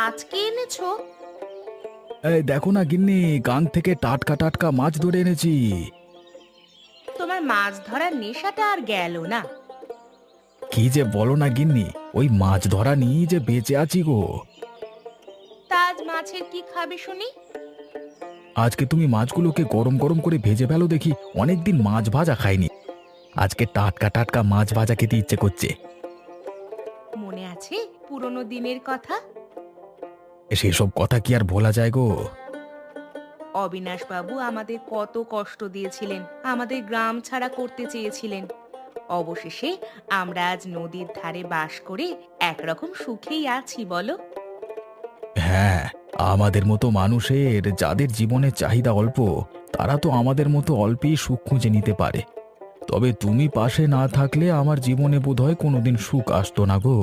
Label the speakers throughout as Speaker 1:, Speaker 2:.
Speaker 1: আজকে এনেছো?
Speaker 2: এই দেখো না গিন্নি, গাং থেকে টাটকা টাটকা মাছ ধরে এনেছি।
Speaker 1: তোমার মাছ ধরার নেশাটা আর গেল না।
Speaker 2: কি যে বলো না গিন্নি, ওই মাছ ধরা নিয়ে যে বেঁচে আছি গো।
Speaker 1: তা আজ মাছের কি খাবে শুনি?
Speaker 2: আজকে তুমি মাছগুলোকে গরম গরম করে ভেজে ফেলো দেখি, অনেকদিন মাছ ভাজা খাইনি। আজকে টাটকা টাটকা মাছ ভাজা খেতে ইচ্ছে করছে।
Speaker 1: মনে আছে পুরনো দিনের কথা?
Speaker 2: সেসব কথা কি আর ভোলা যায় গো।
Speaker 1: অবিনাশ বাবু আমাদের কত কষ্ট দিয়েছিলেন, আমাদের গ্রাম ছাড়া করতে চেয়েছিলেন। অবশেষে আমরা আজ নদীর ধারে বাস করে একরকম সুখেই আছি বলো।
Speaker 2: হ্যাঁ, আমাদের মতো মানুষের যাদের জীবনের চাহিদা অল্প, তারা তো আমাদের মতো অল্পেই সুখ খুঁজে নিতে পারে। তবে তুমি পাশে না থাকলে আমার জীবনে বোধহয় কোনোদিন সুখ আসতো না গো।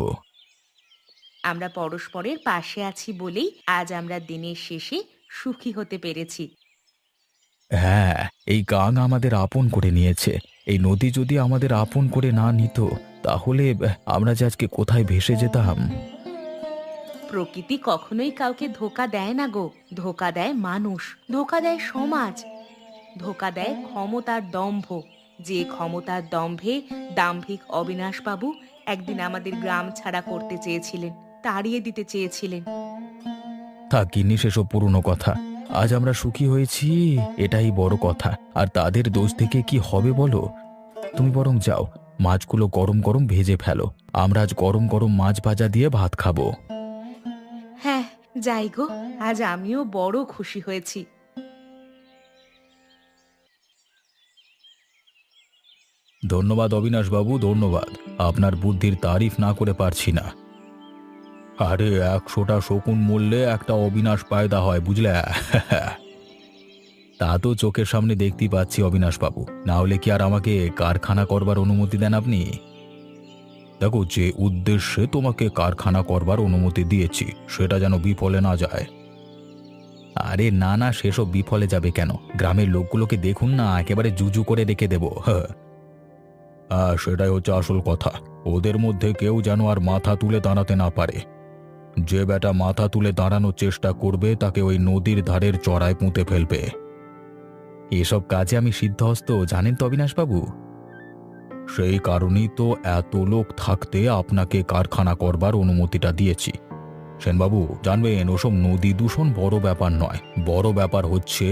Speaker 1: আমরা পরস্পরের পাশে আছি বলেই আজ আমরা দিনের শেষে সুখী হতে পেরেছি।
Speaker 2: হ্যাঁ, এই গাং আমাদের আপন করে নিয়েছে। এই নদী যদি আমাদের আপন করে না নিত, তাহলে আমরা যে আজকে কোথায় ভেসে যেতাম।
Speaker 1: প্রকৃতি কখনোই কাউকে ধোকা দেয় না গো। ধোকা দেয় মানুষ, ধোকা দেয় সমাজ, ধোকা দেয় ক্ষমতার দম্ভ। যে ক্ষমতার দম্ভে দাম্ভিক অবিনাশবাবু একদিন আমাদের গ্রাম ছাড়া করতে চেয়েছিলেন, তাড়িয়ে দিতে চেয়েছিলেন।
Speaker 2: থাক গিন্নি, সেসব পুরনো কথা। আজ আমরা সুখী হয়েছি, এটাই বড় কথা। আর তাদের দোষ থেকে কি হবে বলো? তুমি বরং যাও, মাছগুলো গরম গরম ভেজে ফেলো। আমরা আজ গরম গরম মাছ ভাজা দিয়ে ভাত খাবো।
Speaker 1: হ্যাঁ, যাই গো, আজ আমিও বড় খুশি হয়েছি।
Speaker 2: ধন্যবাদ অবিনাশবাবু, ধন্যবাদ। আপনার বুদ্ধির তারিফ না করে পারছি না। আরে ১০০টা শকুন মূল্যে একটা অবিনাশ পায়দা হয়, বুঝলে? তা তো চোখের সামনে দেখতেই পাচ্ছি অবিনাশবাবু, না হলে কি আর আমাকে কারখানা করবার অনুমতি দেন আপনি? দেখো, যে উদ্দেশ্যে তোমাকে কারখানা করবার অনুমতি দিয়েছি সেটা যেন বিফলে না যায়। আরে না না, সেসব বিফলে যাবে কেন? গ্রামের লোকগুলোকে দেখুন না, একেবারে জুজু করে রেখে দেবো। হ্যাঁ হ্যাঁ, সেটাই হচ্ছে আসল কথা। ওদের মধ্যে কেউ যেন আর মাথা তুলে দাঁড়াতে না পারে। যে বেটা মাথা তুলে দাঁড়ানোর চেষ্টা করবে তাকে ওই নদীর ধারের চড়ায় পুঁতে ফেলবে। এসব কাজে আমি সিদ্ধহস্ত, জানেন তো অবিনাশবাবু। সেই কারণেই তো এত লোক থাকতে আপনাকে কারখানা করবার অনুমতিটা দিয়েছি। সেনবাবু, জানবেন ওসব নদী দূষণ বড় ব্যাপার নয়, বড় ব্যাপার হচ্ছে